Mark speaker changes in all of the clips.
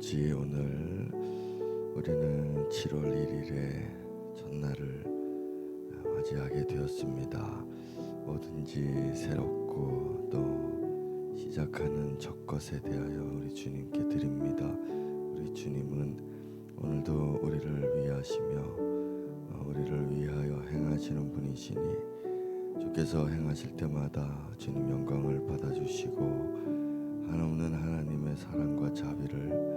Speaker 1: 아버지, 오늘 우리는 7월 1일의 전날을 맞이하게 되었습니다. 뭐든지 새롭고 또 시작하는 첫 것에 대하여 우리 주님께 드립니다. 우리 주님은 오늘도 우리를 위하시며 우리를 위하여 행하시는 분이시니 주께서 행하실 때마다 주님 영광을 받아주시고 한없는 하나님의 사랑과 자비를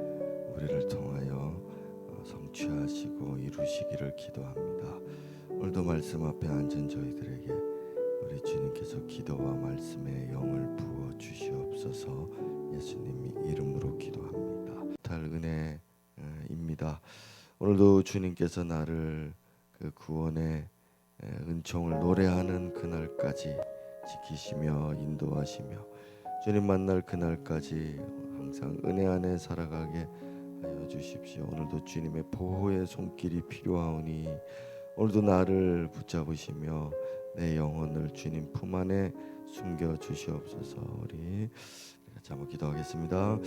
Speaker 1: 우리를 통하여 성취하시고 이루시기를 기도합니다. 오늘도 말씀 앞에 앉은 저희들에게 우리 주님께서 기도와 말씀의 영을 부어 주시옵소서. 예수님 이름으로 기도합니다. 달 은혜입니다. 오늘도 주님께서 나를 그 구원의 은총을 노래하는 그날까지 지키시며 인도하시며 주님 만날 그날까지 항상 은혜 안에 살아가게 하여 주십시오. 오늘도 주님의 보호의 손길이 필요하오니 오늘도 나를 붙잡으시며 내 영혼을 주님 품 안에 숨겨 주시옵소서. 우리 같이 한번 기도하겠습니다.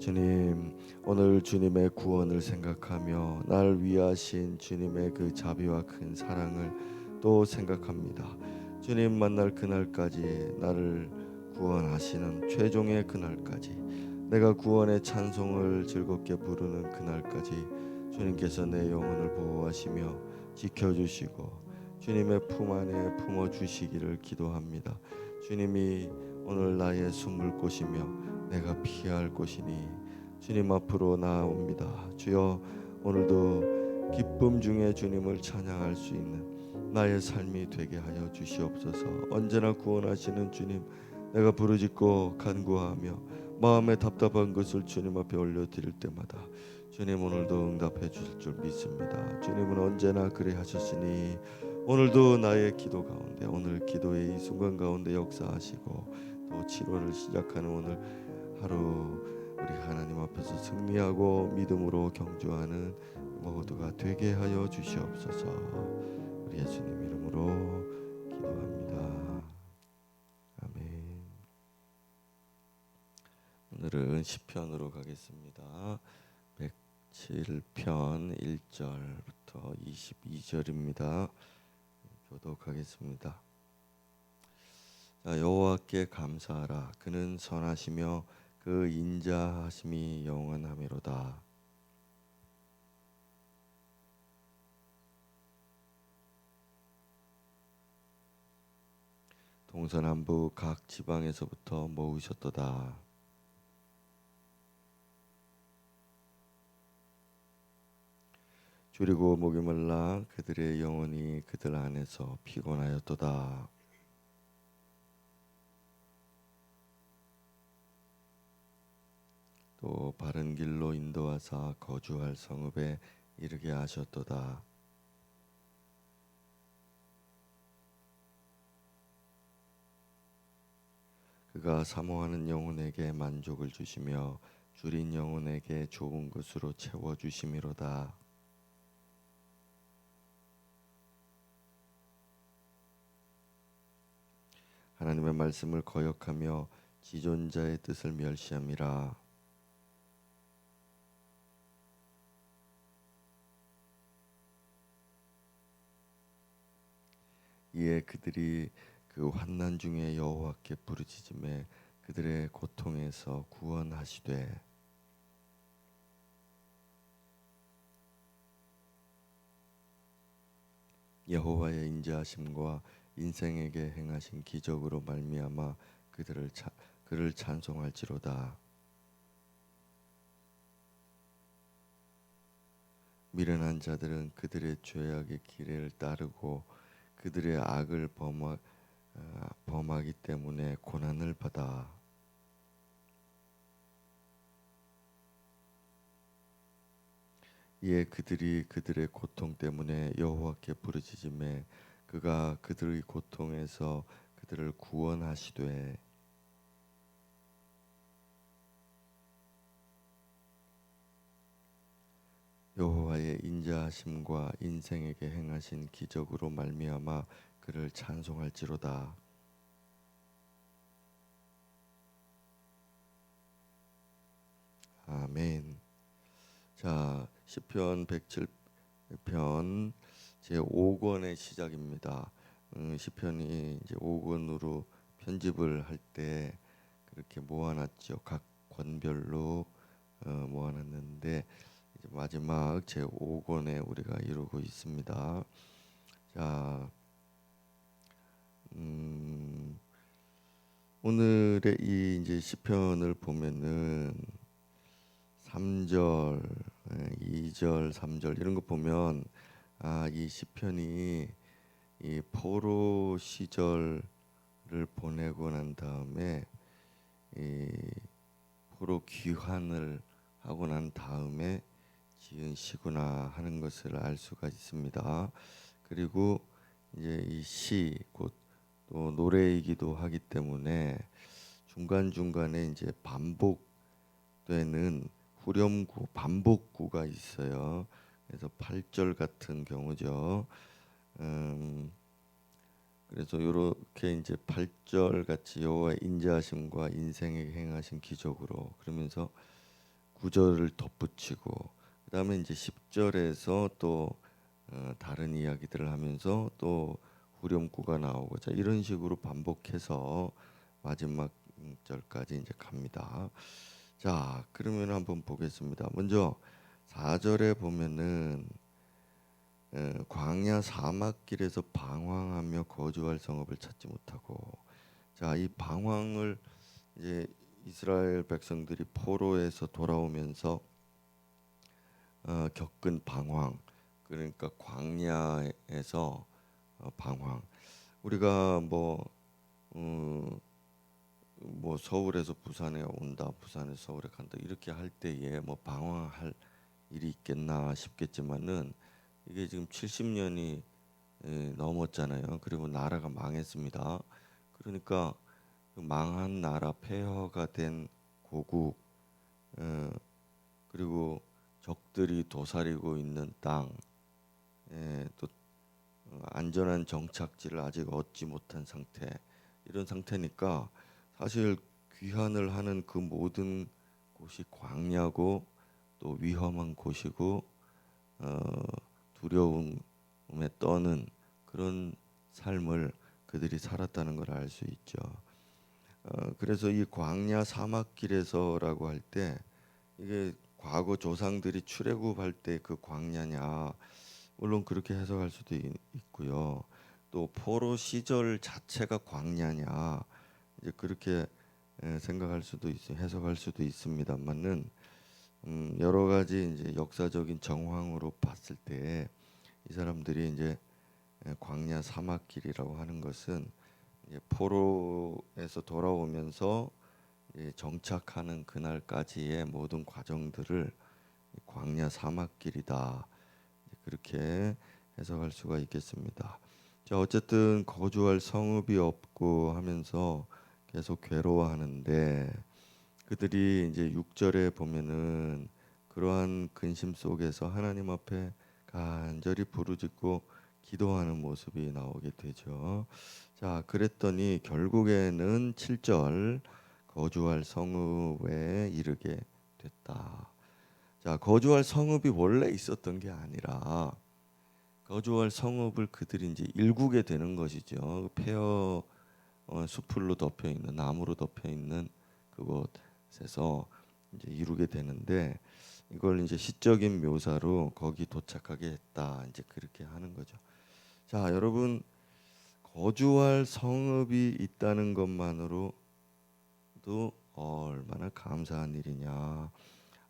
Speaker 1: 주님, 오늘 주님의 구원을 생각하며 날 위하신 주님의 그 자비와 큰 사랑을 또 생각합니다. 주님 만날 그날까지 나를 구원하시는 최종의 그날까지 내가 구원의 찬송을 즐겁게 부르는 그날까지 주님께서 내 영혼을 보호하시며 지켜주시고 주님의 품 안에 품어주시기를 기도합니다. 주님이 오늘 나의 숨을 곳이며 내가 피할 곳이니 주님 앞으로 나아옵니다. 주여, 오늘도 기쁨 중에 주님을 찬양할 수 있는 나의 삶이 되게 하여 주시옵소서. 언제나 구원하시는 주님, 내가 부르짖고 간구하며 마음에 답답한 것을 주님 앞에 올려드릴 때마다 주님 오늘도 응답해 주실 줄 믿습니다. 주님은 언제나 그래 하셨으니 오늘도 나의 기도 가운데, 오늘 기도의 이 순간 가운데 역사하시고 또 7월을 시작하는 오늘 하루 우리 하나님 앞에서 승리하고 믿음으로 경주하는 모두가 되게 하여 주시옵소서. 우리 예수님 이름으로 기도합니다. 아멘. 오늘은 시편으로 가겠습니다. 107편 1절부터 22절입니다. 교독하겠습니다. 여호와께 감사하라. 그는 선하시며 그 인자하심이 영원하미로다. 동서남북 각 지방에서부터 모으셨도다. 줄이고 목이 말라 그들의 영혼이 그들 안에서 피곤하였도다. 또 바른 길로 인도하사 거주할 성읍에 이르게 하셨도다. 그가 사모하는 영혼에게 만족을 주시며 줄인 영혼에게 좋은 것으로 채워주심이로다. 하나님의 말씀을 거역하며 지존자의 뜻을 멸시함이라. 이에 그들이 그 환난 중에 여호와께 부르짖음에 그들의 고통에서 구원하시되 여호와의 인자하심과 인생에게 행하신 기적으로 말미암아 그를 찬송할지로다. 미련한 자들은 그들의 죄악의 길을 따르고 그들의 악을 범하기 때문에 고난을 받아. 이에 그들이 그들의 고통 때문에 여호와께 부르짖음에 그가 그들의 고통에서 그들을 구원하시되 여호와의 인자하심과 인생에게 행하신 기적으로 말미암아 그를 찬송할지로다. 아멘. 자, 시편 107편 제 5권의 시작입니다. 시편이 이제 5권으로 편집을 할 때 그렇게 모아놨죠. 각 권별로 모아놨는데 이제 마지막 제 5권에 우리가 이루고 있습니다. 자, 오늘의 이 이제 시편을 보면은 3절, 2절, 3절 이런 거 보면 이 시편이 이 포로 시절을 보내고 난 다음에 이 포로 귀환을 하고 난 다음에 지은 시구나 하는 것을 알 수가 있습니다. 그리고 이제 이 시 곧 또 노래이기도 하기 때문에 중간중간에 이제 반복되는 후렴구, 반복구가 있어요. 그래서 8절 같은 경우죠. 그래서 이렇게 이제 8절 같이 여호와의 인자하심과 인생에게 행하신 기적으로 그러면서 9절을 덧붙이고 그다음에 이제 10절에서 또 다른 이야기들을 하면서 또 후렴구가 나오고 자 이런 식으로 반복해서 마지막 절까지 이제 갑니다. 자, 그러면 한번 보겠습니다. 먼저 4절에 보면은 광야 사막길에서 방황하며 거주할 성읍을 찾지 못하고 자, 이 방황을 이제 이스라엘 백성들이 포로에서 돌아오면서 겪은 방황 그러니까 광야에서 방황 우리가 뭐 서울에서 부산에 온다 부산에서 서울에 간다 이렇게 할 때에 뭐 방황할 일이 있겠나 싶겠지만은 이게 지금 70년이 넘었잖아요. 그리고 나라가 망했습니다. 그러니까 그 망한 나라 폐허가 된 고국 그리고 적들이 도사리고 있는 땅 또 안전한 정착지를 아직 얻지 못한 상태 이런 상태니까 사실 귀환을 하는 그 모든 곳이 광야고 또 위험한 곳이고 두려움에 떠는 그런 삶을 그들이 살았다는 걸 알 수 있죠. 그래서 이 광야 사막길에서라고 할 때 이게 과거 조상들이 출애굽할 때 그 광야냐 물론 그렇게 해석할 수도 있고요. 또 포로 시절 자체가 광야냐 이제 그렇게 생각할 수도 해석할 수도 있습니다만은 여러 가지 이제 역사적인 정황으로 봤을 때 이 사람들이 이제 광야 사막길이라고 하는 것은 이제 포로에서 돌아오면서 이제 정착하는 그날까지의 모든 과정들을 광야 사막길이다 그렇게 해석할 수가 있겠습니다. 자, 어쨌든 거주할 성읍이 없고 하면서 계속 괴로워하는데 그들이 이제 6절에 보면은 그러한 근심 속에서 하나님 앞에 간절히 부르짖고 기도하는 모습이 나오게 되죠. 자, 그랬더니 결국에는 7절 거주할 성읍에 이르게 됐다. 자, 거주할 성읍이 원래 있었던 게 아니라 거주할 성읍을 그들이 이제 일구게 되는 것이죠. 폐허 수풀로 덮여 있는 나무로 덮여 있는 그곳에서 이제 이루게 되는데 이걸 이제 시적인 묘사로 거기 도착하게 했다. 이제 그렇게 하는 거죠. 자, 여러분 거주할 성읍이 있다는 것만으로도 얼마나 감사한 일이냐.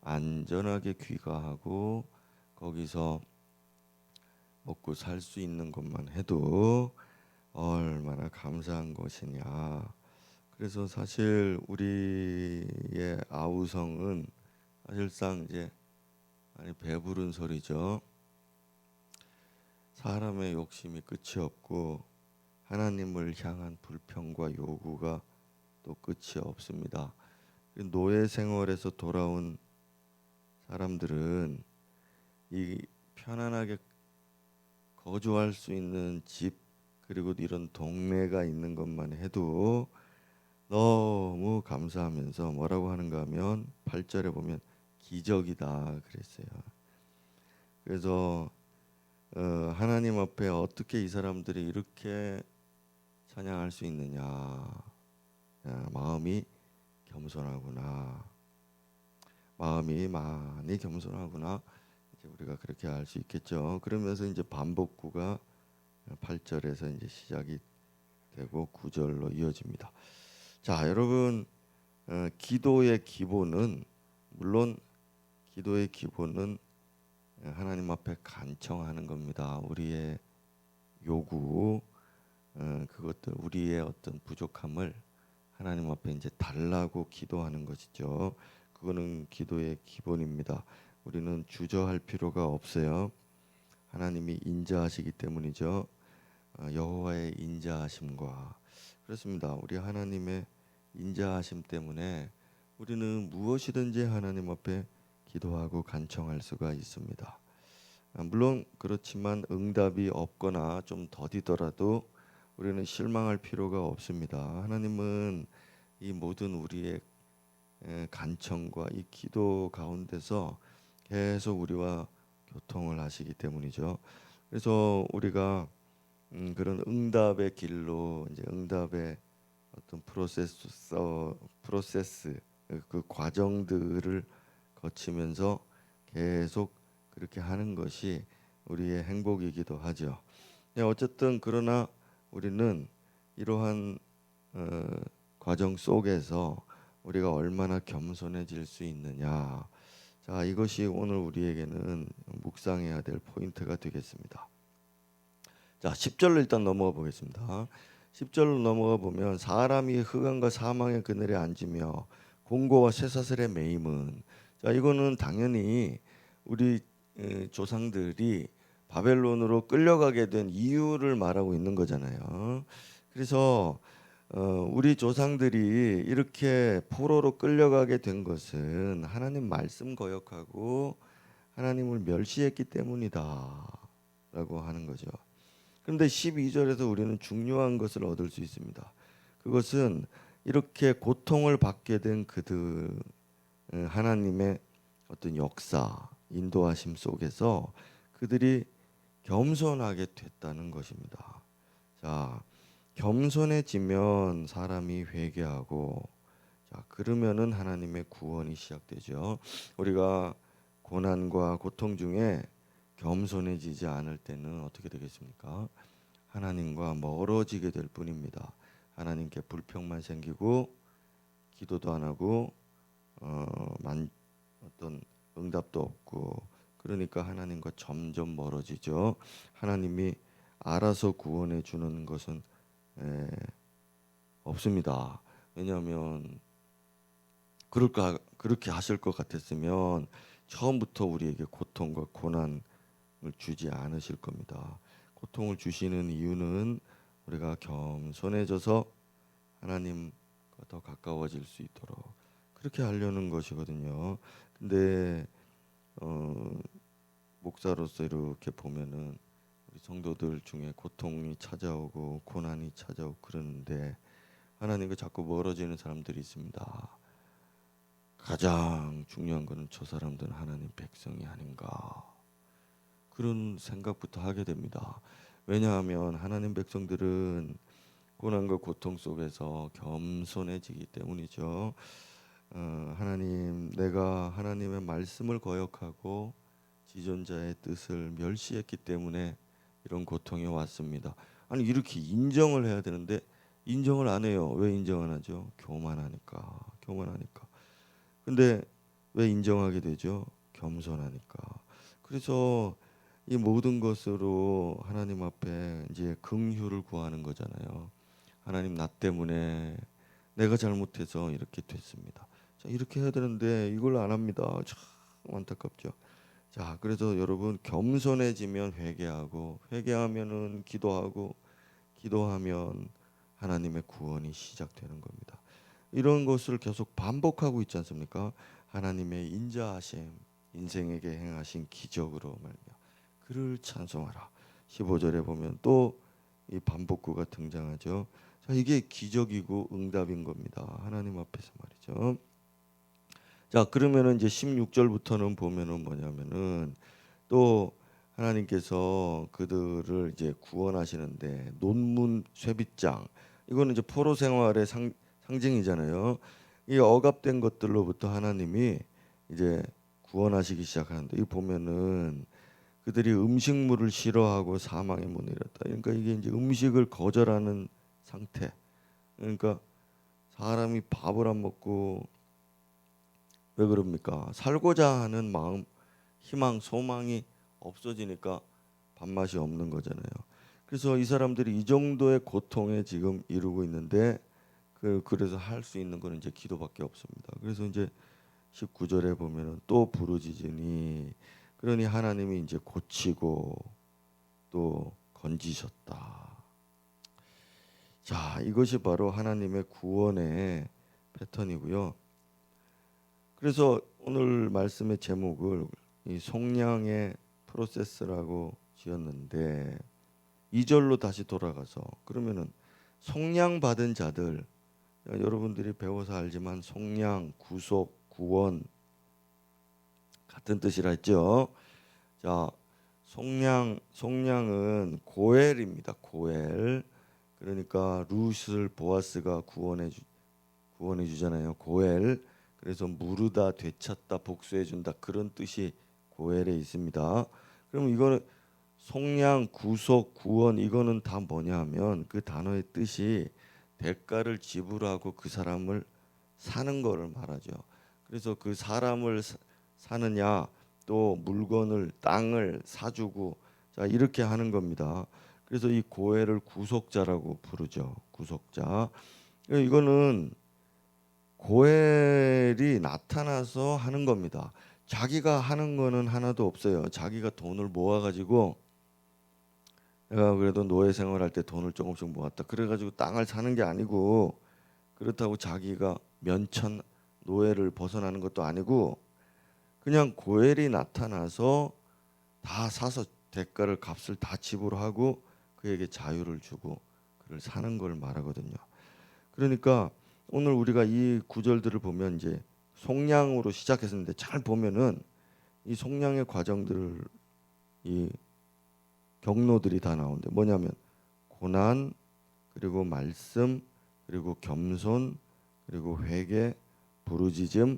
Speaker 1: 안전하게 귀가하고 거기서 먹고 살 수 있는 것만 해도 얼마나 감사한 것이냐. 그래서 사실 우리의 아우성은 사실상 이제 많이 배부른 소리죠. 사람의 욕심이 끝이 없고 하나님을 향한 불평과 요구가 또 끝이 없습니다. 노예 생활에서 돌아온 사람들은 이 편안하게 거주할 수 있는 집 그리고 이런 동네가 있는 것만 해도 너무 감사하면서 뭐라고 하는가 하면 8절에 보면 기적이다 그랬어요. 그래서 하나님 앞에 어떻게 이 사람들이 이렇게 찬양할 수 있느냐? 마음이 겸손하구나. 마음이 많이 겸손하구나. 이제 우리가 그렇게 알 수 있겠죠. 그러면서 이제 반복구가 8절에서 이제 시작이 되고 9절로 이어집니다. 자, 여러분, 기도의 기본은 물론 기도의 기본은 하나님 앞에 간청하는 겁니다. 우리의 요구, 그것들 우리의 어떤 부족함을 하나님 앞에 이제 달라고 기도하는 것이죠. 그거는 기도의 기본입니다. 우리는 주저할 필요가 없어요. 하나님이 인자하시기 때문이죠. 여호와의 인자하심과 그렇습니다. 우리 하나님의 인자하심 때문에 우리는 무엇이든지 하나님 앞에 기도하고 간청할 수가 있습니다. 물론 그렇지만 응답이 없거나 좀 더디더라도 우리는 실망할 필요가 없습니다. 하나님은 이 모든 우리의 간청과 이 기도 가운데서 계속 우리와 교통을 하시기 때문이죠. 그래서 우리가 그런 응답의 길로 이제 응답의 어떤 프로세스 그 과정들을 거치면서 계속 그렇게 하는 것이 우리의 행복이기도 하죠. 어쨌든 그러나 우리는 이러한 과정 속에서 우리가 얼마나 겸손해질 수 있느냐. 자, 이것이 오늘 우리에게는 묵상해야 될 포인트가 되겠습니다. 자, 10절로 일단 넘어가 보겠습니다. 10절로 넘어가 보면 사람이 흑암과 사망의 그늘에 앉으며 공고와 쇠사슬에 매임은, 자, 이거는 당연히 우리 조상들이 바벨론으로 끌려가게 된 이유를 말하고 있는 거잖아요. 그래서 우리 조상들이 이렇게 포로로 끌려가게 된 것은 하나님 말씀 거역하고 하나님을 멸시했기 때문이다라고 하는 거죠. 그런데 12절에서 우리는 중요한 것을 얻을 수 있습니다. 그것은 이렇게 고통을 받게 된 그들 하나님의 어떤 역사, 인도하심 속에서 그들이 겸손하게 됐다는 것입니다. 자, 겸손해지면 사람이 회개하고, 자, 그러면은 하나님의 구원이 시작되죠. 우리가 고난과 고통 중에 겸손해지지 않을 때는 어떻게 되겠습니까? 하나님과 멀어지게 될 뿐입니다. 하나님께 불평만 생기고 기도도 안 하고 어떤 응답도 없고, 그러니까 하나님과 점점 멀어지죠. 하나님이 알아서 구원해 주는 것은 없습니다. 왜냐하면 그렇게 하실 것 같았으면 처음부터 우리에게 고통과 고난을 주지 않으실 겁니다. 고통을 주시는 이유는 우리가 겸손해져서 하나님과 더 가까워질 수 있도록 그렇게 하려는 것이거든요. 근데 목사로서 이렇게 보면은 우리 성도들 중에 고통이 찾아오고 고난이 찾아오고 그러는데 하나님과 자꾸 멀어지는 사람들이 있습니다. 가장 중요한 것은 저 사람들은 하나님 백성이 아닌가, 그런 생각부터 하게 됩니다. 왜냐하면 하나님 백성들은 고난과 고통 속에서 겸손해지기 때문이죠. 하나님, 내가 하나님의 말씀을 거역하고 지존자의 뜻을 멸시했기 때문에 이런 고통이 왔습니다. 아니, 이렇게 인정을 해야 되는데 인정을 안 해요. 왜 인정 안 하죠? 교만하니까. 근데 왜 인정하게 되죠? 겸손하니까. 그래서 이 모든 것으로 하나님 앞에 이제 긍휼을 구하는 거잖아요. 하나님, 나 때문에 내가 잘못해서 이렇게 됐습니다. 자, 이렇게 해야 되는데 이걸 안 합니다. 참 안타깝죠. 자, 그래서 여러분, 겸손해지면 회개하고, 회개하면은 기도하고, 기도하면 하나님의 구원이 시작되는 겁니다. 이런 것을 계속 반복하고 있지 않습니까? 하나님의 인자하심, 인생에게 행하신 기적으로 말미암아 그를 찬송하라. 15절에 보면 또 이 반복구가 등장하죠. 자, 이게 기적이고 응답인 겁니다. 하나님 앞에서 말이죠. 자, 그러면은 이제 16절부터는 보면은 뭐냐면은 또 하나님께서 그들을 이제 구원하시는데 논문 쇠빗장, 이거는 이제 포로 생활의 상징이잖아요. 이 억압된 것들로부터 하나님이 이제 구원하시기 시작하는데, 이 보면은 그들이 음식물을 싫어하고 사망에 못 이뤘다. 그러니까 이게 이제 음식을 거절하는 상태. 그러니까 사람이 밥을 안 먹고 왜 그럽니까? 살고자 하는 마음, 희망, 소망이 없어지니까 밥맛이 없는 거잖아요. 그래서 이 사람들이 이 정도의 고통에 지금 이르고 있는데, 그래서 할 수 있는 거는 이제 기도밖에 없습니다. 그래서 이제 19절에 보면은 또 부르짖으니, 그러니 하나님이 이제 고치고 또 건지셨다. 자, 이것이 바로 하나님의 구원의 패턴이고요. 그래서 오늘 말씀의 제목을 이 속량의 프로세스라고 지었는데, 2절로 다시 돌아가서 그러면은 속량 받은 자들, 여러분들이 배워서 알지만 속량, 구속, 구원 같은 뜻이라 했죠. 자, 속량은 고엘입니다. 고엘. 그러니까 룻을 보아스가 구원해 주잖아요. 고엘. 그래서 무르다, 되찾다, 복수해 준다, 그런 뜻이 고엘에 있습니다. 그럼 이거는 속량, 구속, 구원, 이거는 다 뭐냐 하면 그 단어의 뜻이 대가를 지불하고 그 사람을 사는 거를 말하죠. 그래서 그 사람을 사느냐, 또 물건을, 땅을 사주고, 자, 이렇게 하는 겁니다. 그래서 이 고해를 구속자라고 부르죠. 구속자. 이거는 고엘이 나타나서 하는 겁니다. 자기가 하는 거는 하나도 없어요. 자기가 돈을 모아가지고, 내가 그래도 노예 생활할 때 돈을 조금씩 모았다, 그래가지고 땅을 사는 게 아니고, 그렇다고 자기가 면천 노예를 벗어나는 것도 아니고, 그냥 고엘이 나타나서 다 사서 대가를, 값을 다 지불하고 그에게 자유를 주고 그를 사는 걸 말하거든요. 그러니까 오늘 우리가 이 구절들을 보면 이제 속량으로 시작했는데, 잘 보면은 이 속량의 과정들을, 이 경로들이 다 나오는데 뭐냐면 고난, 그리고 말씀, 그리고 겸손, 그리고 회개, 부르짖음,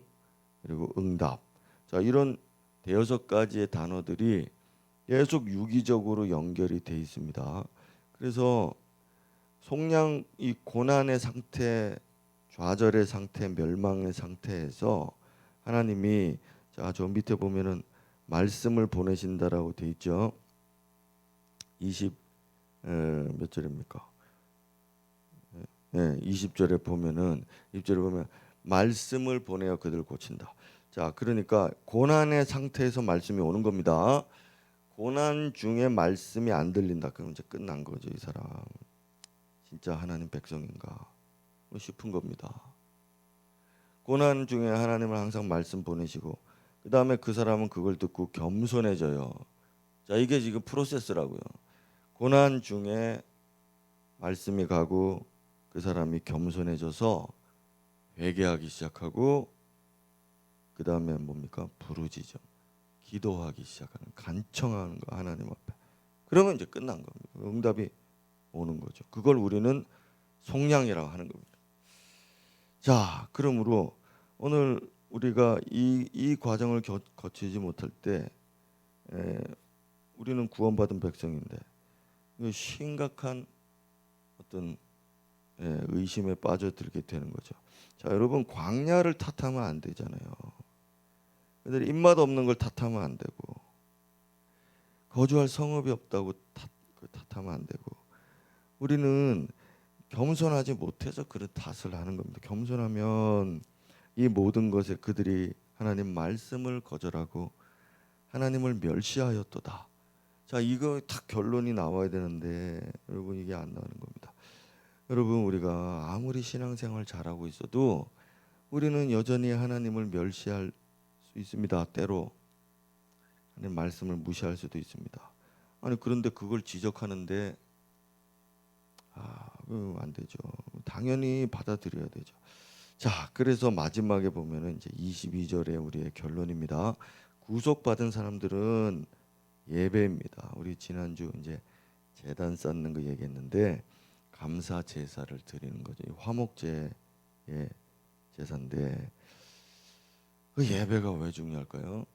Speaker 1: 그리고 응답. 자, 이런 대여섯 가지의 단어들이 계속 유기적으로 연결이 돼 있습니다. 그래서 속량, 이 고난의 상태, 좌절의 상태, 멸망의 상태에서 하나님이, 자, 저 밑에 보면은 말씀을 보내신다라고 돼 있죠. 20 몇 절입니까? 예, 20절에 보면은, 20절에 보면 말씀을 보내어 그들을 고친다. 자, 그러니까 고난의 상태에서 말씀이 오는 겁니다. 고난 중에 말씀이 안 들린다, 그럼 이제 끝난 거죠. 이 사람 진짜 하나님 백성인가 싶은 겁니다. 고난 중에 하나님은 항상 말씀 보내시고, 그 다음에 그 사람은 그걸 듣고 겸손해져요. 자, 이게 지금 프로세스라고요. 고난 중에 말씀이 가고 그 사람이 겸손해져서 회개하기 시작하고, 그 다음에 뭡니까? 부르짖음, 기도하기 시작하는, 간청하는 거 하나님 앞에. 그러면 이제 끝난 겁니다. 응답이 오는 거죠. 그걸 우리는 속량이라고 하는 겁니다. 자, 그러므로 오늘 우리가 이 과정을 거치지 못할 때, 우리는 구원받은 백성인데 심각한 어떤 의심에 빠져들게 되는 거죠. 자, 여러분, 광야를 탓하면 안 되잖아요. 그들 입맛 없는 걸 탓하면 안 되고, 거주할 성읍이 없다고 탓하면 안 되고, 우리는 겸손하지 못해서 그런 탓을 하는 겁니다. 겸손하면 이 모든 것에 그들이 하나님 말씀을 거절하고 하나님을 멸시하였도다. 자, 이거 딱 결론이 나와야 되는데 여러분, 이게 안 나오는 겁니다. 여러분, 우리가 아무리 신앙생활 잘하고 있어도 우리는 여전히 하나님을 멸시할 수 있습니다. 때로 하나님 말씀을 무시할 수도 있습니다. 아니, 그런데 그걸 지적하는데 안 되죠. 당연히 받아들여야 되죠. 자, 그래서 마지막에 보면은 이제 22절에 우리의 결론입니다. 구속받은 사람들은 예배입니다. 우리 지난주 이제 제단 쌓는 거 얘기했는데 감사 제사를 드리는 거죠. 이 화목제의 제사인데 그 예배가 왜 중요할까요?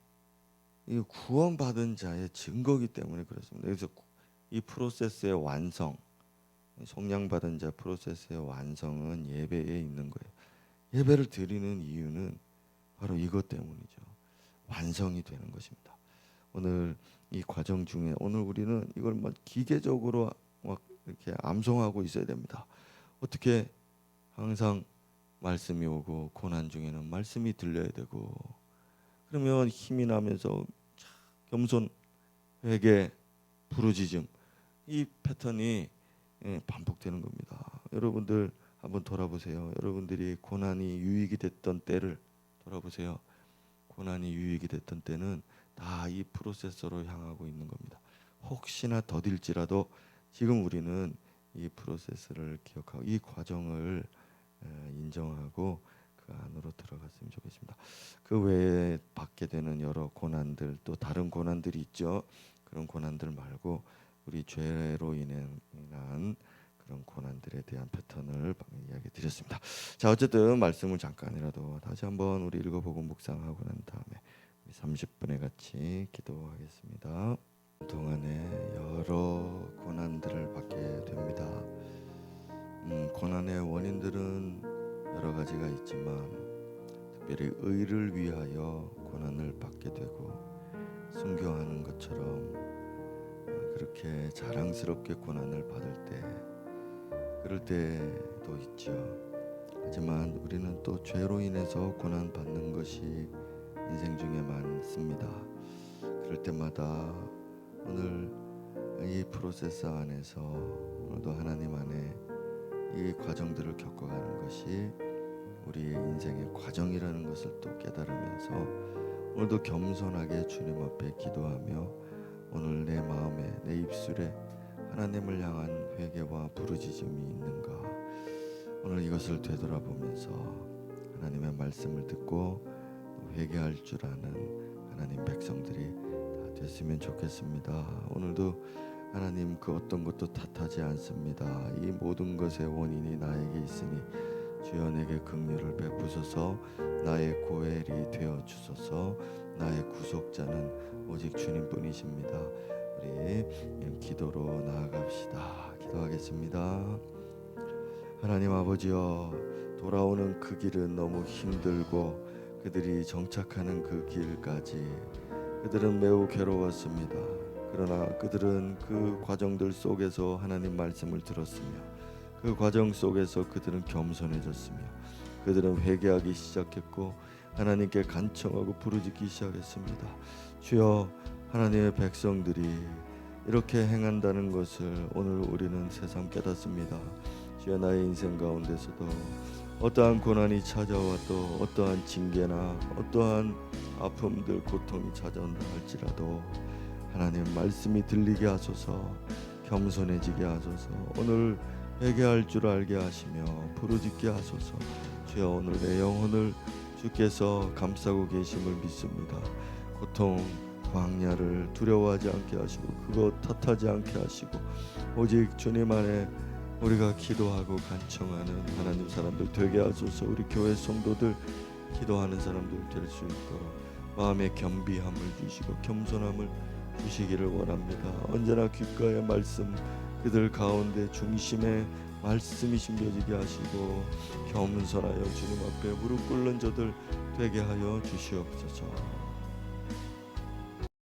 Speaker 1: 이 구원받은 자의 증거이기 때문에 그렇습니다. 그래서 이 프로세스의 완성, 속량받은 자 프로세스의 완성은 예배에 있는 거예요. 예배를 드리는 이유는 바로 이것 때문이죠. 완성이 되는 것입니다. 오늘 이 과정 중에 오늘 우리는 이걸 막 기계적으로 막 이렇게 암송하고 있어야 됩니다. 어떻게 항상 말씀이 오고 고난 중에는 말씀이 들려야 되고 그러면 힘이 나면서 겸손, 회개, 부르짖음 이 패턴이 반복되는 겁니다. 여러분들 한번 돌아보세요. 여러분들이 고난이 유익이 됐던 때를 돌아보세요. 고난이 유익이 됐던 때는 다 이 프로세서로 향하고 있는 겁니다. 혹시나 더딜지라도 지금 우리는 이 프로세스를 기억하고 이 과정을 인정하고 그 안으로 들어갔으면 좋겠습니다. 그 외에 받게 되는 여러 고난들 또 다른 고난들이 있죠. 그런 고난들 말고 우리 죄로 인한 그런 고난들에 대한 패턴을 이야기 드렸습니다. 자, 어쨌든 말씀을 잠깐이라도 다시 한번 우리 읽어보고 묵상하고 난 다음에 30분에 같이 기도하겠습니다. 동안에 여러 고난들을 받게 됩니다. 고난의 원인들은 여러 가지가 있지만 특별히 의를 위하여 고난을 받게 되고 순교하는 것처럼 그렇게 자랑스럽게 고난을 받을 때 그럴 때도 있죠. 하지만 우리는 또 죄로 인해서 고난 받는 것이 인생 중에 많습니다. 그럴 때마다 오늘 이 프로세스 안에서 오늘도 하나님 안에 이 과정들을 겪어가는 것이 우리의 인생의 과정이라는 것을 또 깨달으면서 오늘도 겸손하게 주님 앞에 기도하며 오늘 내 마음에 내 입술에 하나님을 향한 회개와 부르짖음이 있는가 오늘 이것을 되돌아보면서 하나님의 말씀을 듣고 회개할 줄 아는 하나님 백성들이 다 됐으면 좋겠습니다. 오늘도 하나님 그 어떤 것도 탓하지 않습니다. 이 모든 것의 원인이 나에게 있으니 주여 내게 긍휼을 베푸소서. 나의 고엘이 되어 주소서. 나의 구속자는 오직 주님뿐이십니다. 우리 기도로 나아갑시다. 기도하겠습니다. 하나님 아버지여, 돌아오는 그 길은 너무 힘들고 그들이 정착하는 그 길까지 그들은 매우 괴로웠습니다. 그러나 그들은 그 과정들 속에서 하나님 말씀을 들었으며 그 과정 속에서 그들은 겸손해졌으며 그들은 회개하기 시작했고 하나님께 간청하고 부르짖기 시작했습니다. 주여, 하나님의 백성들이 이렇게 행한다는 것을 오늘 우리는 새삼 깨닫습니다. 주여, 나의 인생 가운데서도 어떠한 고난이 찾아와도 어떠한 징계나 어떠한 아픔들 고통이 찾아온다 할지라도 하나님 말씀이 들리게 하소서. 겸손해지게 하소서. 오늘 회개할 줄 알게 하시며 부르짖게 하소서. 주여, 오늘 내 영혼을 주께서 감싸고 계심을 믿습니다. 고통 광야를 두려워하지 않게 하시고 그것 탓하지 않게 하시고 오직 주님 안에 우리가 기도하고 간청하는 하나님 사람들 되게 하소서. 우리 교회 성도들 기도하는 사람들 될 수 있도록 마음의 겸비함을 주시고 겸손함을 주시기를 원합니다. 언제나 귓가의 말씀 그들 가운데 중심에 말씀이 심겨지게 하시고 겸손하여 주님 앞에 무릎 꿇는 저들 되게 하여 주시옵소서.